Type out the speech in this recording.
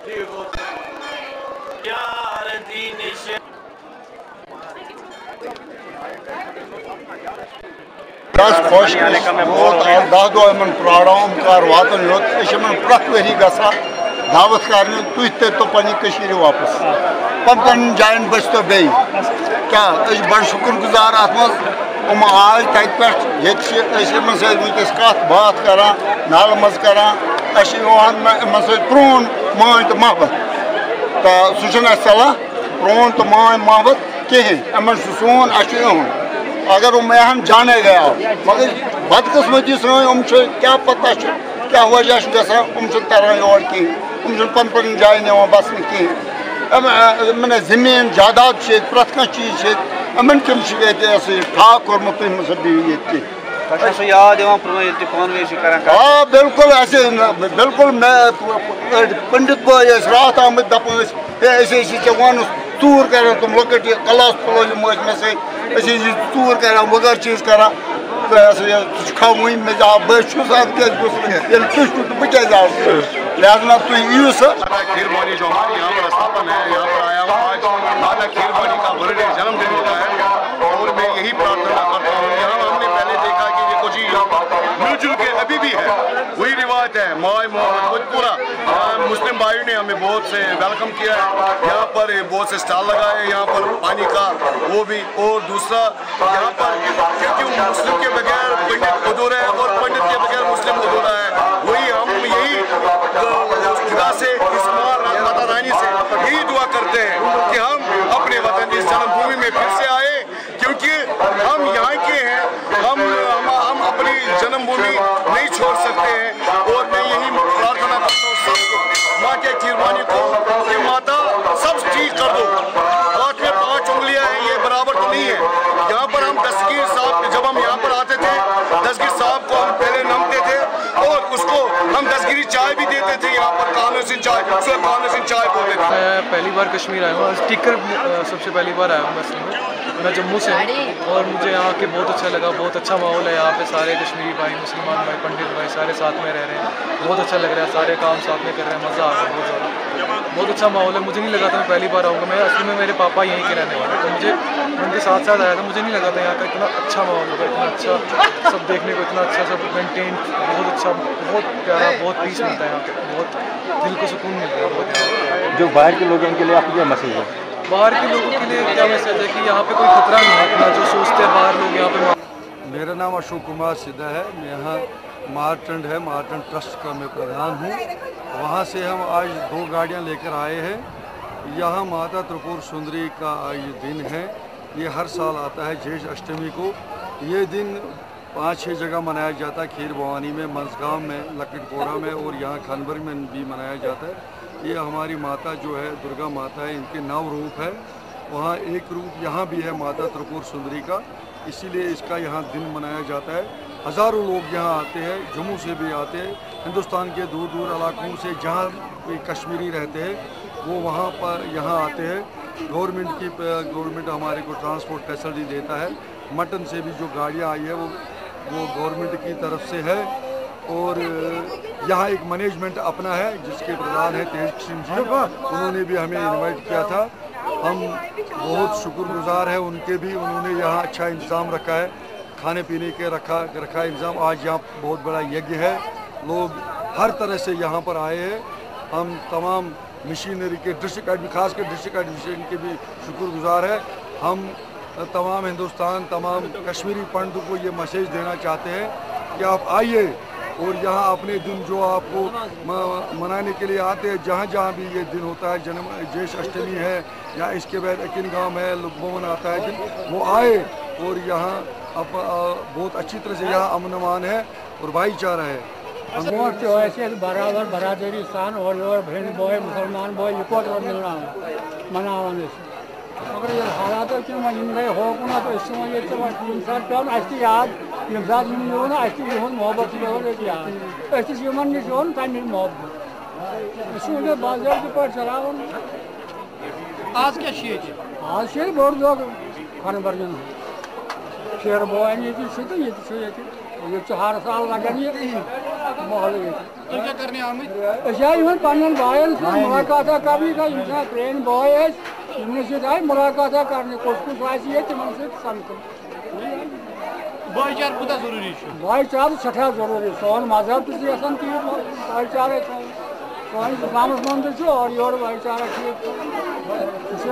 خوش دہ دہ ان پراران کر واتن یوت پریت وری گا دعوت کرنے تھی ترتو پنہ واپس پن جائن بچتو بی کیا بڑ شکر گزار ات مز آج تت پہ ونکس کت بات کران نالہ مز کران ان پرون مان تو محبت تو سہ چلان پرون تو مان محبت کہین ان سون اہم اگر مہن جانے گیا مگر بدقسمتی سن کیا پتہ کیا وجہ گا تران یور کہین پن پن جائے نوان بسنے کہین زمین جائیداد پریت کھانا چیز ان کم ٹھاک کورمت تھی مجھے بہو یہ یاد ہاں بالکل بالکل پنڈت بھائی رات آمت دپان ژے ون ژور کر تم لکٹ یہ کلاس پلو مے سی ژور کر وغیر چیز کر کھوی مے بس یل تھی تو بہ کیا لہذا تھی یو سا کھیربانی جو ہمارے یہاں پر استھاپن ہے یہاں پر آیا ہوں آج دادا کھیربانی کا برتھ ڈے جنم دن ہوتا ہے اور میں یہی پرارتھنا کرتا ہوں یہاں ہم نے پہلے دیکھا کہ دیکھو جی مل جل کے ابھی بھی ہے وہی روایت ہے مائے محبت پورا مسلم بھائیوں نے ہمیں بہت سے ویلکم کیا ہے یہاں پر بہت سے اسٹال لگائے یہاں پر پانی کا وہ بھی اور دوسرا یہاں پر کیونکہ مسلم کے بغیر پنڈت ادھورا ہے اور پنڈت کے بغیر مسلم ادھورا ہے وہی ہم یہی خدا سے اس ماتا رانی سے یہی دعا کرتے ہیں کہ ہم اپنے وطن اس جنم بھومی میں پھر سے آئے کیونکہ ہم یہاں کے ہیں ہم اپنی جنم بھومی نہیں چھوڑ سکتے ہیں اور میں یہی پرارتھنا کرتا ہوں سب کو ماں کے کھیربانی کو کہ ماتا سب ٹھیک کر دو ہاتھ میں 5 انگلیاں ہیں یہ برابر تو نہیں ہے یہاں پر ہم دستگیر صاحب جب ہم یہاں پر آتے تھے دستگیر صاحب کو ہم پہلے نمتے تھے اور اس کو ہم دستگیری چائے بھی دیتے تھے یہاں پر کانوسن چائے کانوسن چائے بولتے تھے. میں پہلی بار کشمیر آیا ہوں اسٹیکر سب سے پہلی بار آیا ہوں میں جموں سے ہوں اور مجھے یہاں کے بہت اچھا لگا بہت اچھا ماحول ہے یہاں پہ سارے کشمیری بھائی مسلمان بھائی پنڈت بھائی سارے ساتھ میں رہ رہے ہیں بہت اچھا لگ رہا ہے سارے کام ساتھ میں کر رہے ہیں مزہ آ رہا ہے بہت زیادہ بہت اچھا ماحول ہے مجھے نہیں لگا تھا میں پہلی بار آؤں گا میں اصل میں میرے پاپا یہیں کے رہنے والے تو مجھے ان کے ساتھ آیا تھا مجھے نہیں لگا تھا یہاں کا اتنا اچھا ماحول ہوگا اتنا اچھا سب دیکھنے کو اتنا اچھا سب مینٹین بہت اچھا بہت پیارا بہت پیس ملتا ہے یہاں پہ بہت دل کو سکون ملتا ہے بہت. جو باہر کے لوگ ہیں ان کے لیے آپ کیا میسیج ہے؟ باہر کے لوگوں کے لیے کیا میسیج ہے کہ یہاں پہ کوئی خطرہ نہیں ہے اتنا جو سوچتے ہیں باہر لوگ یہاں پہ. میرا نام اشوک کمار سدھا ہے میں یہاں مارٹنڈ ہے مارٹنڈ ٹرسٹ کا میں پردھان ہوں وہاں سے ہم آج 2 گاڑیاں لے کر آئے ہیں یہاں ماتا ترپور سندری کا یہ دن ہے یہ ہر سال آتا ہے جیش اشٹمی کو یہ دن 5-6 جگہ منایا جاتا ہے کھیر بھوانی میں منزگاؤں میں لکٹ پورہ میں اور یہاں کھنبر میں بھی منایا جاتا ہے یہ ہماری ماتا جو ہے درگا ماتا ہے ان کے 9 روپ ہے وہاں ایک روپ یہاں بھی ہے ماتا ترپور سندری کا اسی لیے اس کا یہاں دن منایا جاتا ہے ہزاروں لوگ یہاں آتے ہیں جموں سے بھی آتے ہیں ہندوستان کے دور دور علاقوں سے جہاں کوئی کشمیری رہتے ہیں وہ وہاں پر یہاں آتے ہیں گورنمنٹ ہمارے کو ٹرانسپورٹ فیسلٹی دیتا ہے مٹن سے بھی جو گاڑیاں آئی ہے وہ گورنمنٹ کی طرف سے ہے اور یہاں ایک مینجمنٹ اپنا ہے جس کے پردھان ہے تیج سنگھ جی انہوں نے بھی ہمیں انوائٹ کیا تھا ہم بہت شکر گزار ہیں ان کے بھی انہوں نے یہاں اچھا انتظام رکھا ہے کھانے پینے کے رکھا انتظام آج یہاں بہت بڑا یج ہے لوگ ہر طرح سے یہاں پر آئے ہیں ہم تمام مشینری کے ڈسٹرکٹ خاص کر ڈسٹرکٹ ایڈمنسٹریشن کے بھی شکر گزار ہے ہم تمام ہندوستان تمام کشمیری پنڈتوں کو یہ میسیج دینا چاہتے ہیں کہ آپ آئیے اور یہاں اپنے دن جو آپ کو منانے کے لیے آتے ہیں جہاں جہاں بھی یہ دن ہوتا ہے جیش اشٹمی ہے یا اس کے بعد اکن گام ہے لکبون آتا ہے دن وہ آئے اور یہاں بہت اچھی طرح سے یہاں امن امان ہے اور بھائی چارہ ہے برابر برادری سان اور بہن بوائے مسلمان بوائے یکوٹ ملنا مناوان مگر یہ حالات گئی ہوکن تو یہ پہ یاد یم سات یہ محبت یاد نش تمہ محبت باضابطہ پہ چلاون آج کیا آج بوڑ دہ کھن برجن شیر بوانی یہ یہ ہر سال لگان یہ محلے تم کیا کرنے آمد یہ پن بائن سے ملاقات کرنے کا پرین بوائے سۭتۍ آئے ملاقات کرنے کس کس آئے تمن سۭتۍ سمکھُن بھائی چار کوتاہ ضروری بھائی چار سٹھا ضروری سون مذہب تہِ چھُ یژھان تیوٗت بھائی چارے سٲنِس اِسلامس منٛز تہِ چھُ اور یورٕ بھائی چارہ ٹھیٖک چھُ